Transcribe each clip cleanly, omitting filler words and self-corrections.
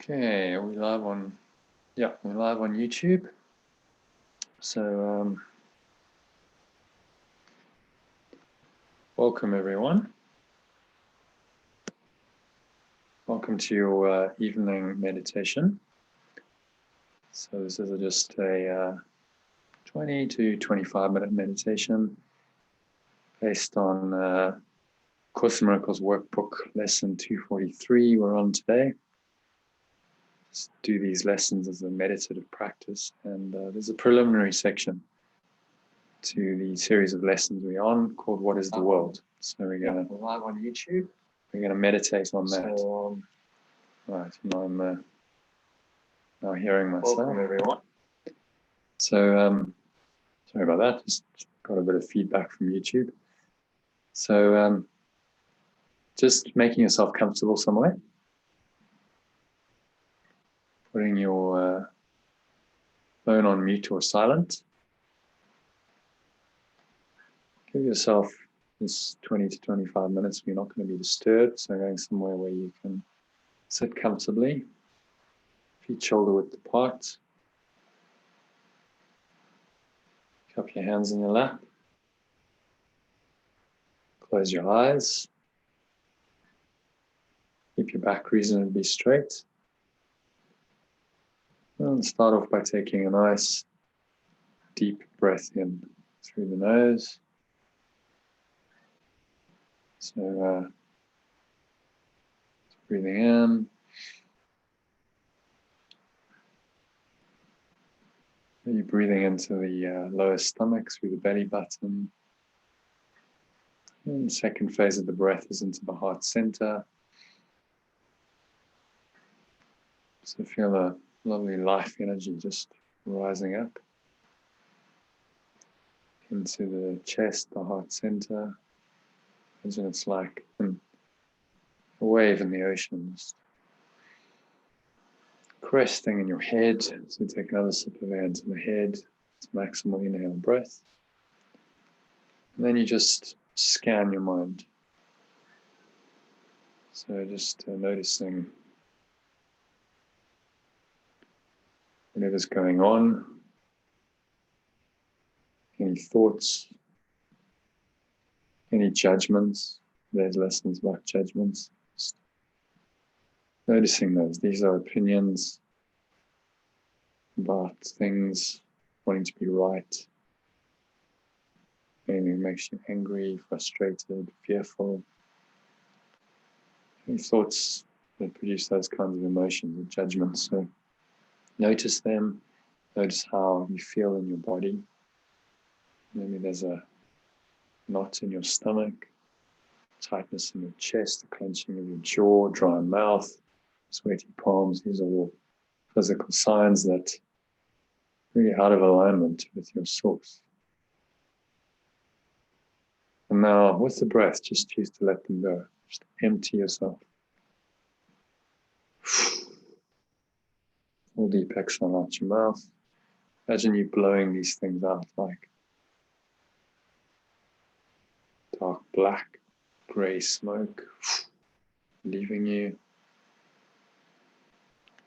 Okay, are we live on? Yeah, we're live on YouTube. So, welcome everyone. Welcome to your evening meditation. So this is just a 20 to 25 minute meditation based on Course in Miracles workbook lesson 243 we're on today. Just do these lessons as a meditative practice, and there's a preliminary section to the series of lessons we're on called What is the World? So we're live on YouTube. We're going to meditate on that. So, right, I'm now hearing myself. Welcome everyone. So sorry about that, just got a bit of feedback from YouTube. So just making yourself comfortable somewhere. Putting your phone on mute or silent. Give yourself this 20 to 25 minutes. We're not going to be disturbed, so going somewhere where you can sit comfortably, feet shoulder width apart. Cup your hands in your lap. Close your eyes. Keep your back reasonably straight. And start off by taking a nice deep breath in through the nose. So breathing in. You're breathing into the lower stomach through the belly button. And the second phase of the breath is into the heart center. So feel a lovely life energy just rising up into the chest, the heart center. Imagine it's like a wave in the ocean, just cresting in your head. So take another sip of air into the head. It's maximal inhale breath. And then you just scan your mind. So just noticing whatever's going on, any thoughts, any judgments. There's lessons about judgments. Just noticing those. These are opinions about things, wanting to be right. Anything that makes you angry, frustrated, fearful. Any thoughts that produce those kinds of emotions or judgments. So notice them. Notice how you feel in your body. Maybe there's a knot in your stomach, tightness in your chest, the clenching of your jaw, dry mouth, sweaty palms. These are all physical signs that are really out of alignment with your source. And now with the breath, just choose to let them go. Just empty yourself. Full deep exhale out your mouth. Imagine you blowing these things out like dark black, grey smoke, leaving you.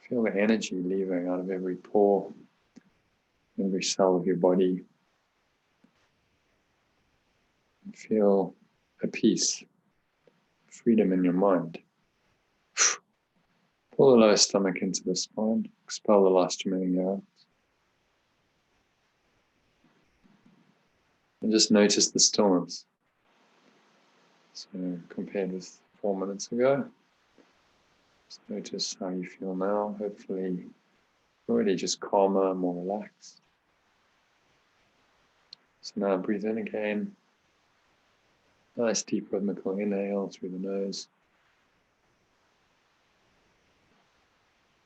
Feel the energy leaving out of every pore, every cell of your body. And feel a peace, freedom in your mind. Pull the lower stomach into the spine, expel the last remaining air out. And just notice the stillness. So compared with 4 minutes ago, just notice how you feel now. Hopefully already just calmer, more relaxed. So now breathe in again. Nice deep rhythmical inhale through the nose.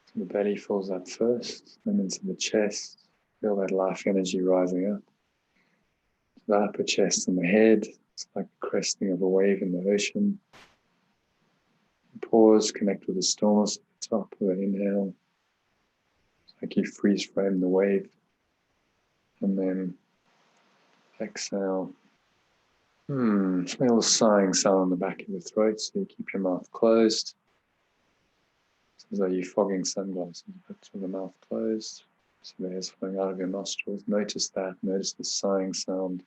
So the belly fills up first, then into the chest. Feel that life energy rising up. The upper chest and the head. It's like the cresting of a wave in the ocean. Pause, connect with the stillness at the top with an inhale. It's like you freeze frame the wave. And then exhale. Smell the sighing sound in the back of your throat, so you keep your mouth closed. as though you're fogging sunglasses, but with the mouth closed. So the air's flowing out of your nostrils. Notice that. Notice the sighing sound.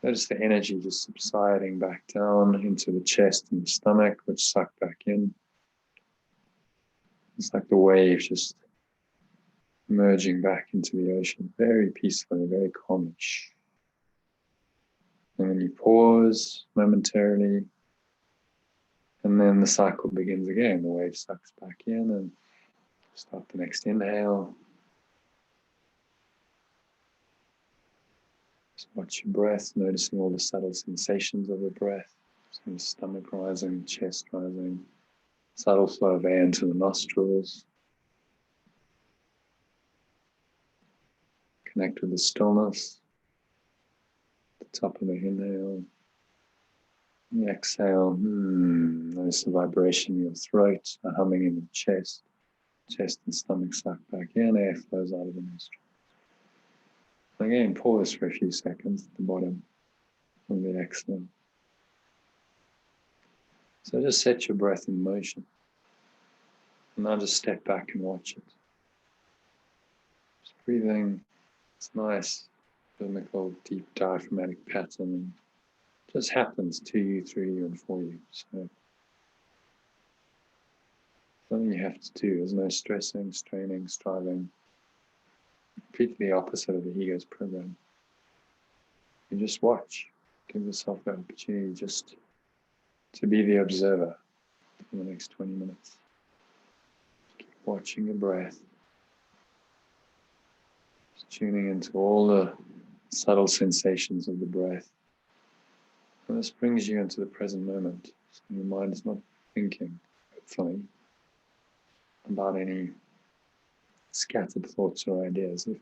Notice the energy just subsiding back down into the chest and the stomach, which suck back in. It's like the waves just merging back into the ocean, very peacefully, very calmish. And then you pause momentarily, and then the cycle begins again. The wave sucks back in, and start the next inhale. Just watch your breath, noticing all the subtle sensations of the breath. So the stomach rising, chest rising, subtle flow of air into the nostrils. Connect with the stillness. The top of the inhale. The exhale. Notice the vibration in your throat, the humming in the chest. Chest and stomach suck back in, air flows out of the nostrils. Again, pause for a few seconds at the bottom of the exhale. So just set your breath in motion. And now just step back and watch it. Just breathing. It's nice, rhythmical, deep diaphragmatic pattern. It just happens to you, through you, and for you. So nothing you have to do. There's no stressing, straining, striving. Completely the opposite of the ego's program. You just watch. Give yourself the opportunity just to be the observer for the next 20 minutes. Keep watching your breath. Just tuning into all the subtle sensations of the breath. And this brings you into the present moment. So your mind is not thinking, hopefully, about any scattered thoughts or ideas. If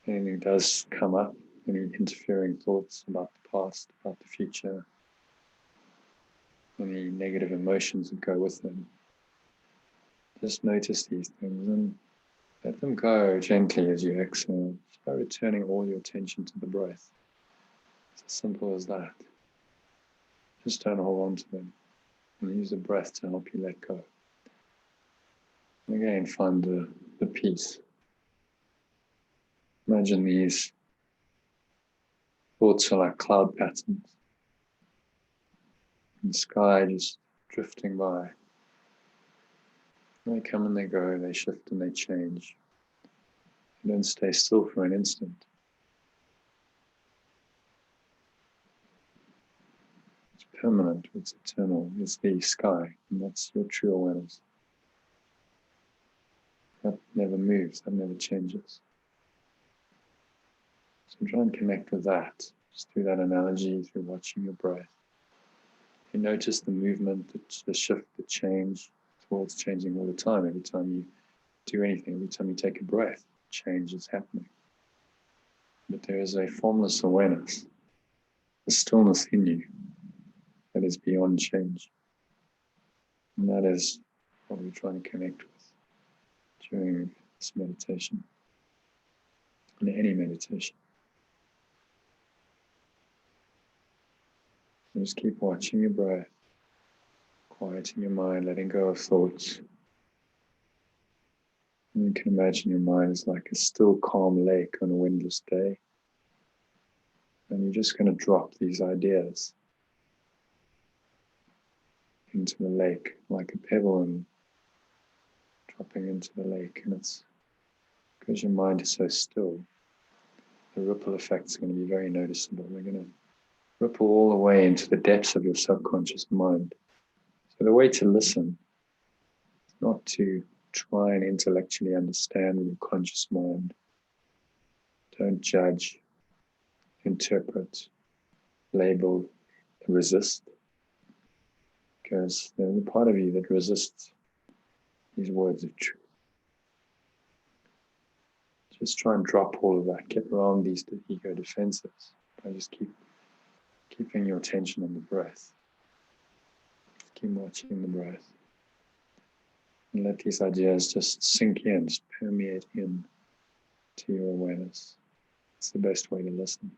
anything does come up, any interfering thoughts about the past, about the future, any negative emotions that go with them, just notice these things and let them go gently as you exhale, just by returning all your attention to the breath. It's as simple as that. Just don't hold on to them and use the breath to help you let go. And again, find the peace. Imagine these thoughts are like cloud patterns. And the sky just drifting by. They come and they go, they shift and they change. They don't stay still for an instant. It's permanent, it's eternal, it's the sky, and that's your true awareness. That never moves, that never changes. So try and connect with that, just through that analogy, through watching your breath. You notice the movement, the shift, the change. The world's changing all the time. Every time you do anything, every time you take a breath, change is happening. But there is a formless awareness, a stillness in you that is beyond change. And that is what we're trying to connect with during this meditation, in any meditation. So just keep watching your breath, quieting your mind, letting go of thoughts. And you can imagine your mind is like a still, calm lake on a windless day. And you're just going to drop these ideas into the lake like a pebble and dropping into the lake. And it's because your mind is so still, the ripple effect is going to be very noticeable. They're going to ripple all the way into the depths of your subconscious mind. So the way to listen is not to try and intellectually understand with your conscious mind. Don't judge, interpret, label, resist. Because there's a part of you that resists these words of truth. Just try and drop all of that. Get around these ego defenses. I just keeping your attention on the breath. Keep watching the breath. And let these ideas just sink in, just permeate in to your awareness. It's the best way to listen.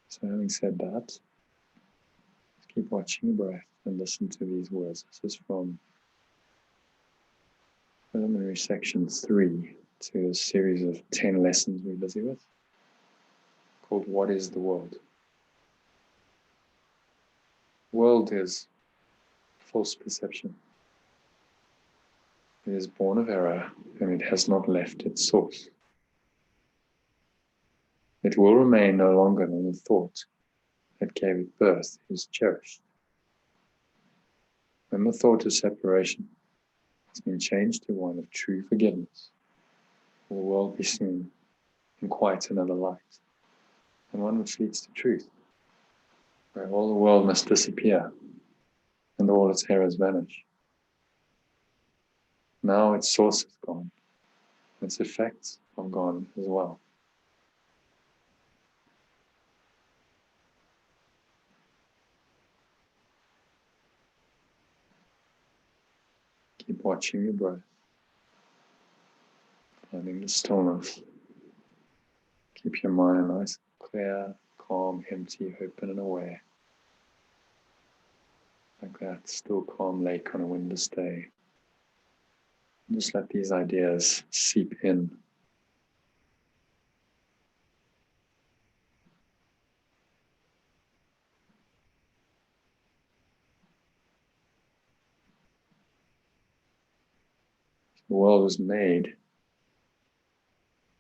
So having said that, just keep watching your breath and listen to these words. This is from preliminary section 3 to a series of 10 lessons we're busy with, called What is the World? World is false perception. It is born of error, and it has not left its source. It will remain no longer than the thought that gave it birth is cherished. When the thought of separation has been changed to one of true forgiveness, will the world be seen in quite another light, and one which leads to truth, where all the world must disappear and all its errors vanish. Now its source is gone, its effects are gone as well. Keep watching your breath, finding the stillness. Keep your mind nice, clear, calm, empty, open and aware. Like that still calm lake on a windless day. Just let these ideas seep in. The world was made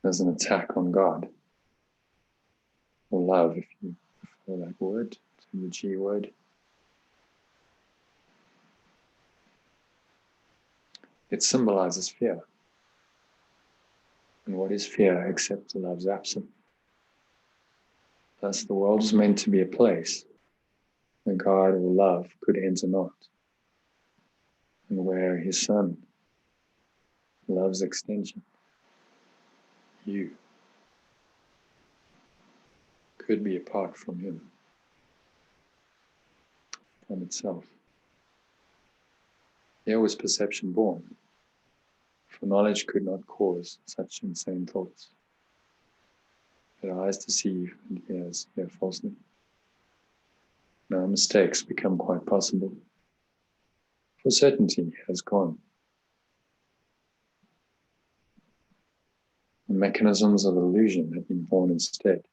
as an attack on God, or love, if you prefer that word, the G word. It symbolizes fear. And what is fear except love's absence? Thus, the world is meant to be a place where God or love could enter not, and where His Son, love's extension, you, could be apart from Him, from itself. Here was perception born, for knowledge could not cause such insane thoughts. But eyes deceive and ears hear falsely. Now mistakes become quite possible, for certainty has gone. The mechanisms of illusion have been born instead.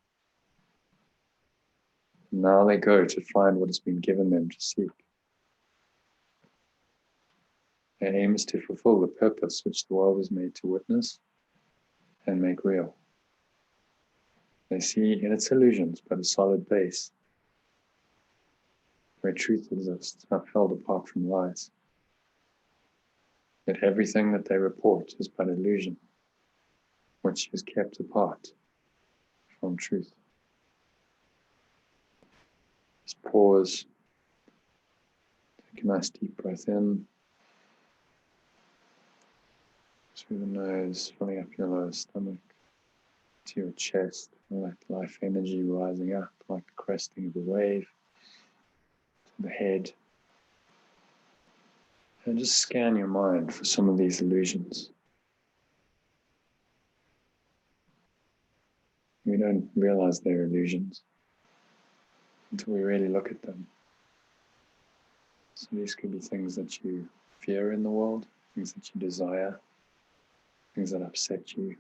And now they go to find what has been given them to seek. Their aim is to fulfill the purpose which the world was made to witness and make real. They see in its illusions but a solid base, where truth exists, upheld apart from lies. Yet everything that they report is but illusion, which is kept apart from truth. Just pause, take a nice deep breath in, through the nose, filling up your lower stomach, to your chest, like life energy rising up, like the cresting of a wave, to the head. And just scan your mind for some of these illusions. We don't realize they're illusions until we really look at them. So these could be things that you fear in the world, things that you desire, things that upset you,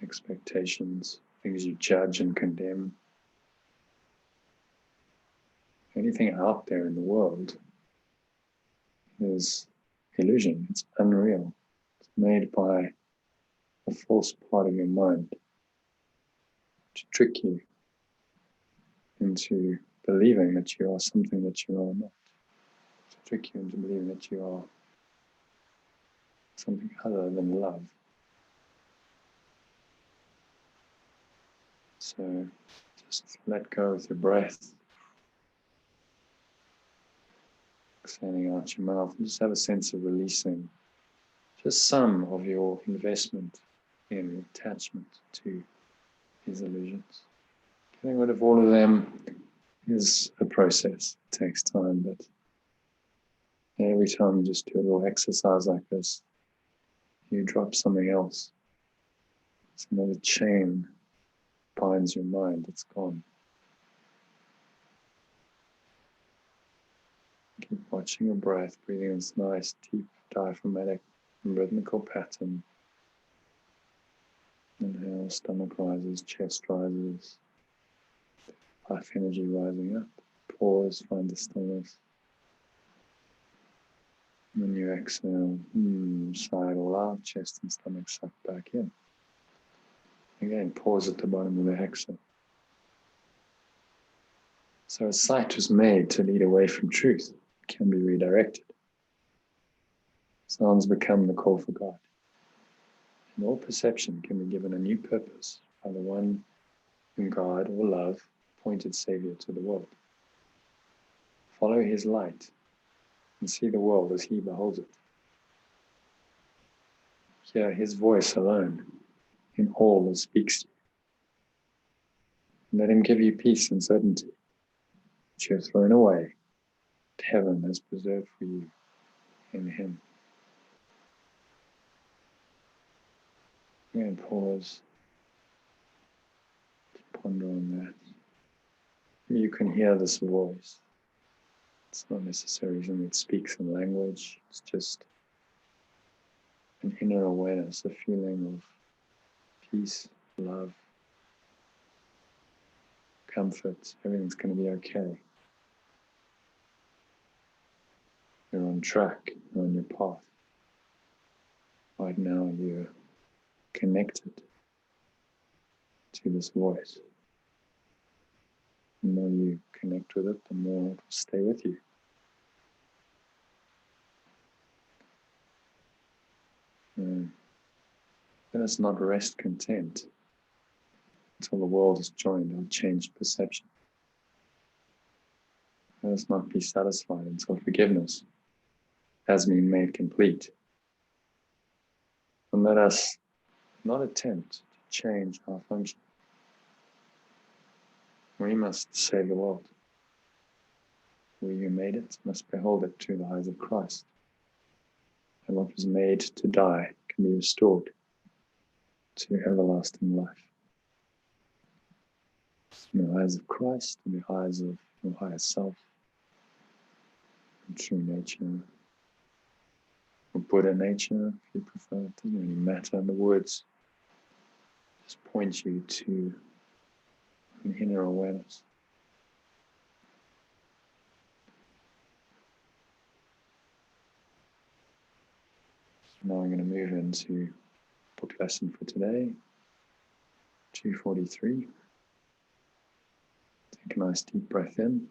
expectations, things you judge and condemn. Anything out there in the world is illusion. It's unreal. It's made by a false part of your mind to trick you into believing that you are something that you are not. To trick you into believing that you are something other than love. So just let go with your breath. Exhaling out your mouth, and just have a sense of releasing just some of your investment in attachment to these illusions. Getting rid of all of them is a process. It takes time, but every time you just do a little exercise like this, you drop something else. It's another chain binds your mind. It's gone. Keep watching your breath, breathing in this nice, deep, diaphragmatic, rhythmical pattern. Inhale, stomach rises, chest rises, life energy rising up. Pause, find the stillness. When you exhale, sigh it all out, chest and stomach suck back in. Again, pause at the bottom of the exhale. So a sight was made to lead away from truth. It can be redirected. Sounds become the call for God. And all perception can be given a new purpose by the one whom God or love appointed Savior to the world. Follow his light and see the world as he beholds it. Hear his voice alone in all that speaks to you. Let him give you peace and certainty, which you have thrown away, that heaven has preserved for you in him. And pause. Ponder on that. You can hear this voice. It's not necessarily something that speaks in language. It's just an inner awareness, a feeling of peace, love, comfort. Everything's going to be okay. You're on track. You're on your path. Right now you're connected to this voice. The more you connect with it, the more it will stay with you. Let us not rest content until the world is joined our changed perception. Let us not be satisfied until forgiveness has been made complete. And let us not attempt to change our function. We must save the world. We who made it must behold it through the eyes of Christ. And what was made to die can be restored to everlasting life. In the eyes of Christ, in the eyes of your higher self, true nature, or Buddha nature, if you prefer. It doesn't really matter. The words just point you to an inner awareness. Now I'm going to move into book lesson for today, 243. Take a nice deep breath in.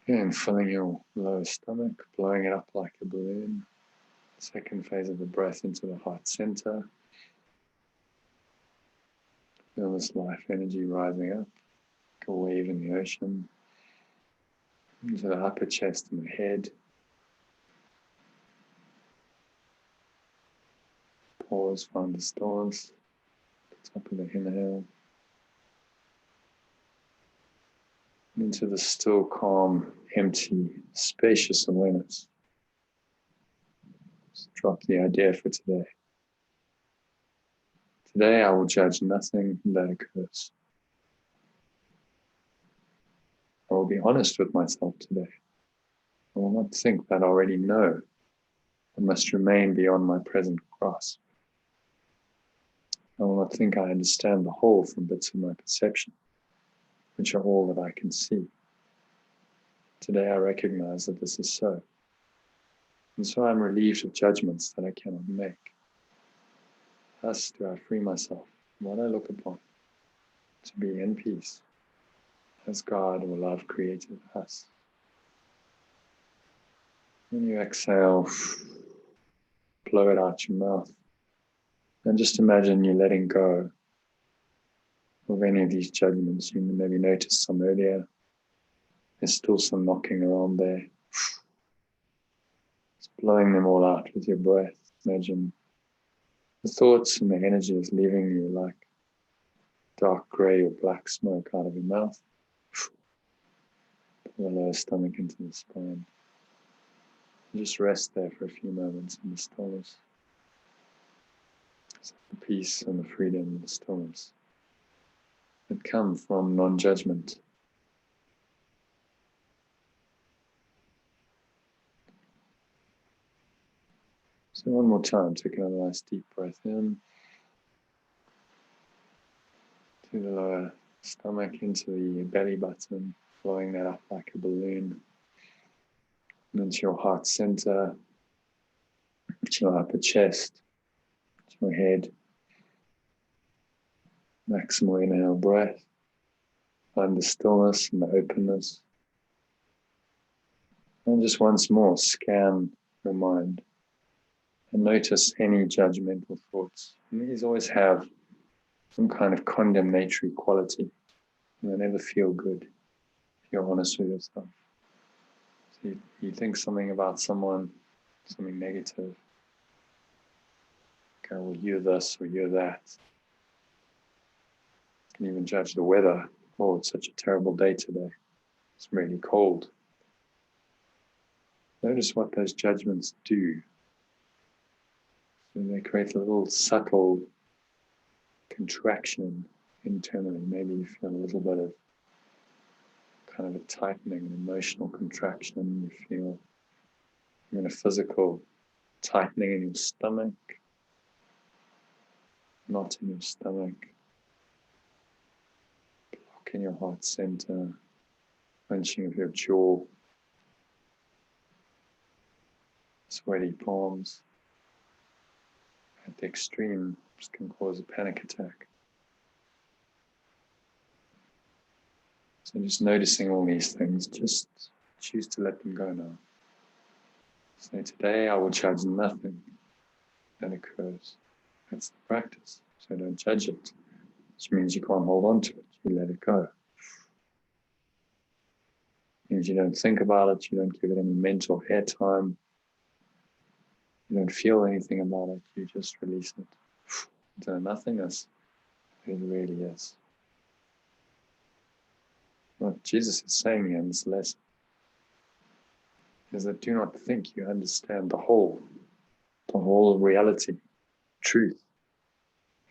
And filling your lower stomach, blowing it up like a balloon. Second phase of the breath into the heart center. Feel this life energy rising up, like a wave in the ocean. Into the upper chest and the head. Pause, find the stillness. Top of the inhale. Into the still, calm, empty, spacious awareness. Just drop the idea for today. Today I will judge nothing that occurs. I will be honest with myself today. I will not think that I already know. I must remain beyond my present grasp. I will not think I understand the whole from bits of my perception, which are all that I can see. Today I recognize that this is so. And so I'm relieved of judgments that I cannot make. Thus do I free myself from what I look upon to be in peace, as God or love created us. When you exhale, blow it out your mouth. And just imagine you're letting go of any of these judgments. You maybe noticed some earlier. There's still some knocking around there. Just blowing them all out with your breath. Imagine the thoughts and the energy is leaving you like dark grey or black smoke out of your mouth. Pull the lower stomach into the spine. Just rest there for a few moments in the stillness. The peace and the freedom and the stillness that come from non-judgment. So one more time, take another nice deep breath in to the lower stomach, into the belly button, blowing that up like a balloon, and into your heart center, to your upper chest, to your head. Maximal inhale breath. Find the stillness and the openness. And just once more, scan your mind and notice any judgmental thoughts. And these always have some kind of condemnatory quality. And they never feel good if you're honest with yourself. So you think something about someone, something negative. Okay, well, you're this or you're that. You can even judge the weather. Oh, it's such a terrible day today. It's really cold. Notice what those judgments do. So they create a little subtle contraction internally. Maybe you feel a little bit of kind of a tightening, an emotional contraction. You feel even a physical tightening in your stomach, knot in your stomach, block in your heart center, clenching of your jaw, sweaty palms. At the extreme, this can cause a panic attack. So just noticing all these things, just choose to let them go now. So today I will judge nothing that occurs. That's the practice. So don't judge it, which means you can't hold on to it. You let it go. It means you don't think about it. You don't give it any mental airtime. You don't feel anything about it. You just release it into nothingness. It really is. What Jesus is saying in this lesson is that do not think you understand the whole reality, truth,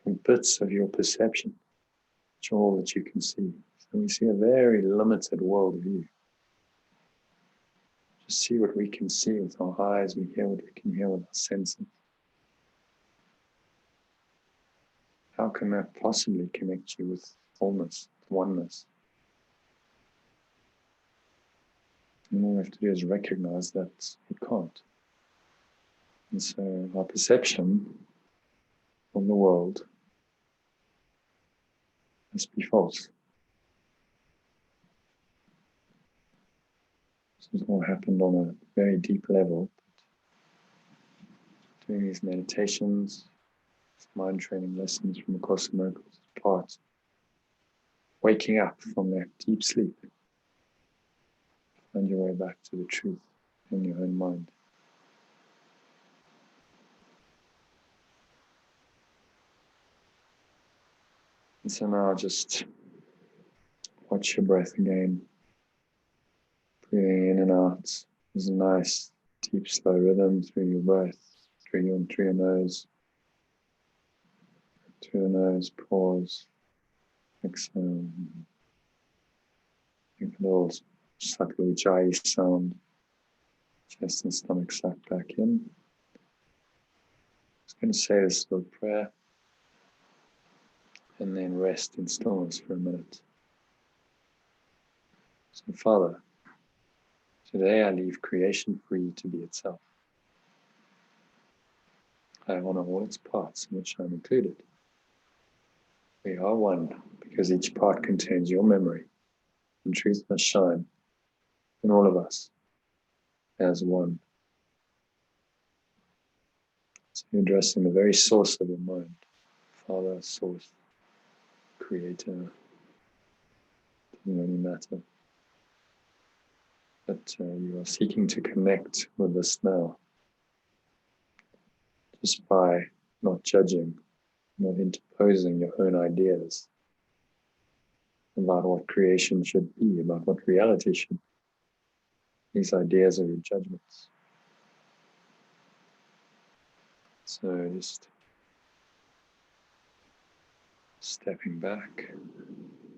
from bits of your perception, which are all that you can see. So we see a very limited worldview. Just see what we can see with our eyes, we hear what we can hear with our senses. How can that possibly connect you with wholeness, oneness? And all we have to do is recognize that it can't. And so our perception of the world must be false. This has all happened on a very deep level. Doing these meditations, mind training lessons from the Course in Miracles is part. Waking up from that deep sleep. Find your way back to the truth in your own mind. And so now just watch your breath again. Breathing in and out. There's a nice, deep, slow rhythm through your breath, through your nose. Through the nose, pause, exhale. Make a little subtle ujjayi sound. Chest and stomach suck back in. Just going to say this little prayer and then rest in stillness for a minute. So, Father, today I leave creation free to be itself. I honor all its parts in which I'm included. We are one because each part contains your memory, and truth must shine in all of us as one. So you're addressing the very source of your mind, Father, source, creator, doesn't really matter. But you are seeking to connect with this now, just by not judging, not interposing your own ideas about what creation should be, about what reality should be. These ideas are your judgments. So just stepping back,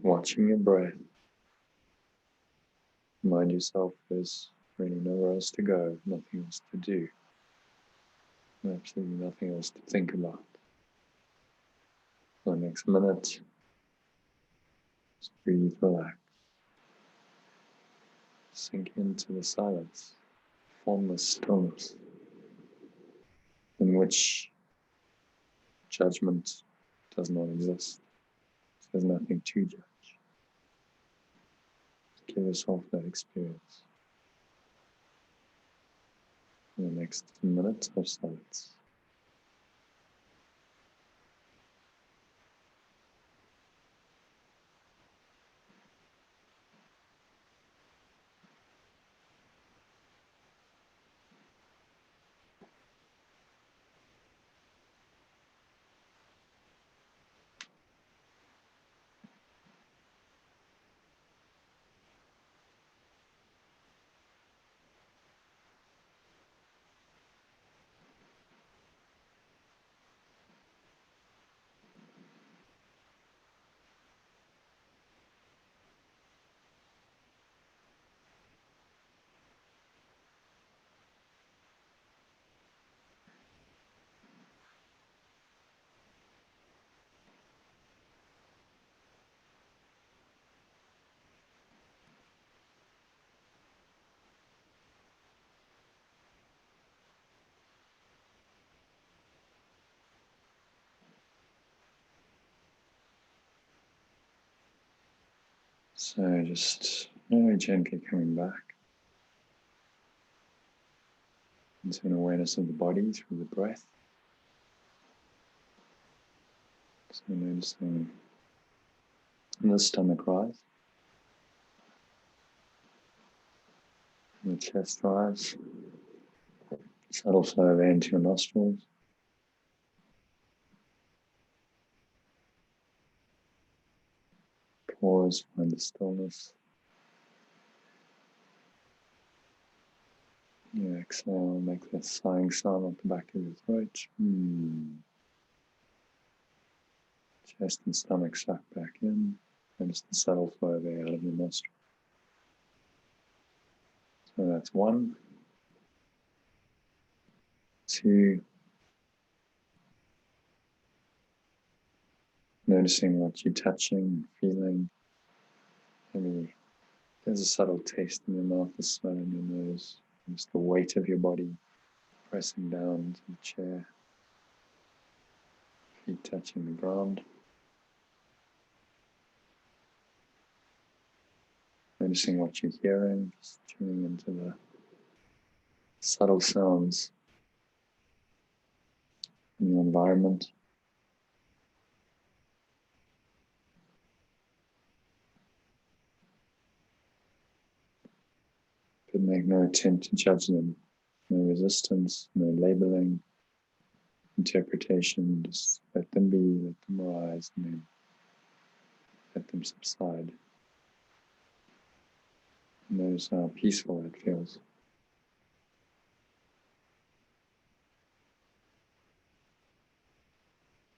watching your breath. Remind yourself there's really nowhere else to go, nothing else to do. Absolutely nothing else to think about. For the next minute, just breathe, relax. Sink into the silence, formless stillness, in which judgment does not exist. There's nothing to judge. Give yourself that experience. In the next minute of silence. So just very gently coming back into an awareness of the body through the breath. So noticing the stomach rise, and the chest rise, subtle flow of air into your nostrils. Pause, find the stillness. You exhale, make that sighing sound at the back of your throat. Chest and stomach suck back in. Notice the subtle flow of air out of your nostrils. So that's 1. 2. Noticing what you're touching, feeling. Maybe there's a subtle taste in your mouth, a smell in your nose. Just the weight of your body pressing down to the chair. Feet touching the ground. Noticing what you're hearing, just tuning into the subtle sounds in your environment. But make no attempt to judge them. No resistance, no labeling, interpretation. Just let them be, let them arise, and then let them subside. Notice how peaceful it feels.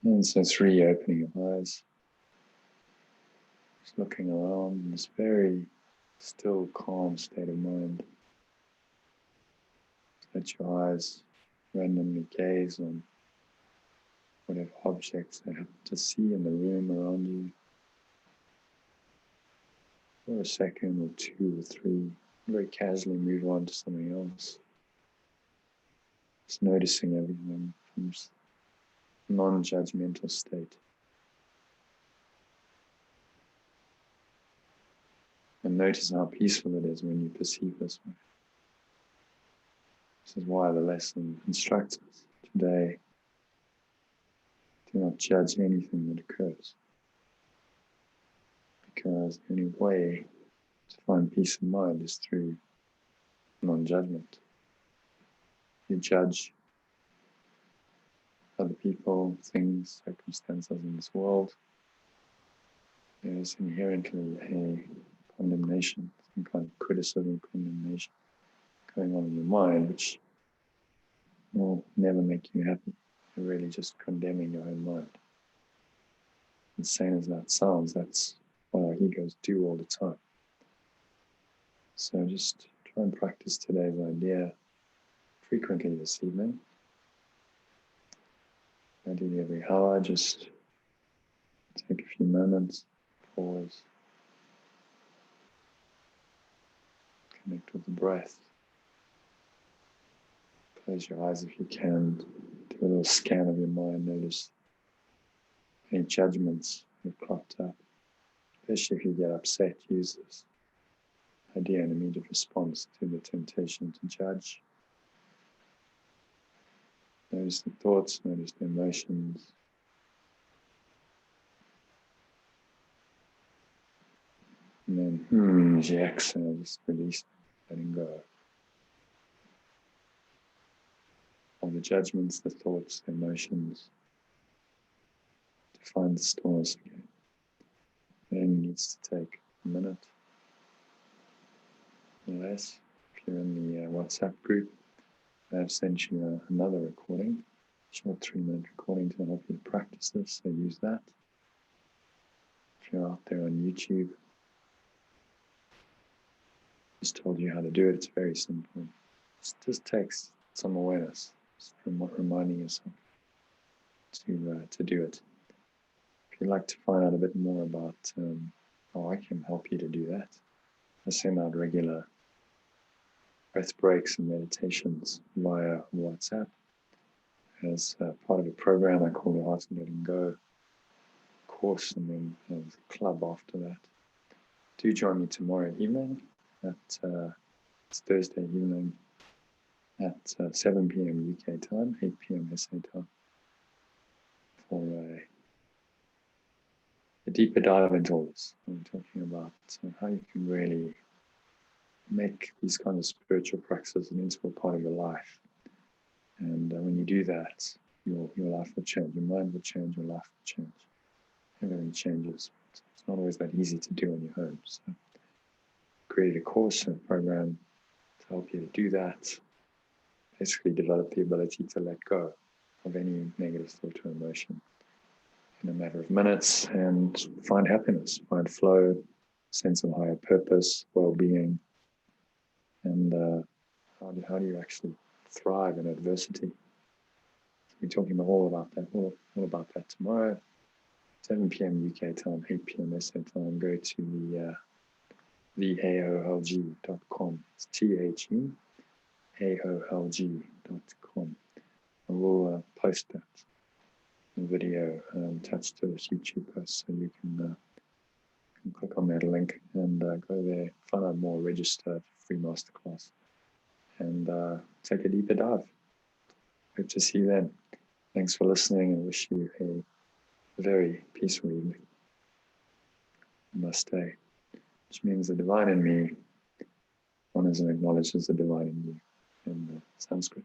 And so 3, opening your eyes. Just looking around in this very still, calm state of mind. Let your eyes randomly gaze on whatever objects they happen to see in the room around you. For a second or 2 or 3, very casually move on to something else. Just noticing everything from a non-judgmental state. And notice how peaceful it is when you perceive this way. This is why the lesson instructs us today: do not judge anything that occurs. Because the only way to find peace of mind is through non-judgment. You judge other people, things, circumstances in this world. There is inherently a condemnation, some kind of criticism, condemnation going on in your mind, which will never make you happy. You're really just condemning your own mind. Insane as that sounds, that's what our egos do all the time. So just try and practice today's idea frequently this evening. Ideally every hour, just take a few moments, pause, connect with the breath. Close your eyes if you can. Do a little scan of your mind. Notice any judgments that cropped up. Especially if you get upset, use this idea and immediate response to the temptation to judge. Notice the thoughts, notice the emotions. And then, as you exhale, just release, letting go. All the judgments, the thoughts, the emotions. To find the stores again. It only needs to take a minute or less. If you're in the WhatsApp group, I've sent you another recording, short 3-minute recording to help you practice this, so use that. If you're out there on YouTube, just told you how to do it. It's very simple. It just takes some awareness, just reminding yourself to do it. If you'd like to find out a bit more about how I can help you to do that, I send out regular breath breaks and meditations via WhatsApp as part of a program I call the Art of Letting Go course, and then there's a club after that. Do join me tomorrow evening at it's Thursday evening at 7 p.m. UK time, 8 p.m. SA time, for a deeper dive into all this. I'm talking about how you can really make these kind of spiritual practices an integral part of your life. And when you do that, your life will change, your mind will change, your life will change. Everything changes. It's not always that easy to do on your own. So created a course and a program to help you to do that. Basically develop the ability to let go of any negative thought or emotion in a matter of minutes and find happiness, find flow, sense of higher purpose, well-being, and how do you actually thrive in adversity. We're talking all about that tomorrow, 7 p.m. UK time, 8 p.m. SA time. Go to the AOLG.com. It's TheAOLG.com. I will post that video attached to this YouTube post, so you can click on that link and go there, find out more, register for free masterclass, and take a deeper dive. Hope to see you then. Thanks for listening, and wish you a very peaceful evening. Namaste, which means the divine in me honors and acknowledges the divine in you in Sanskrit.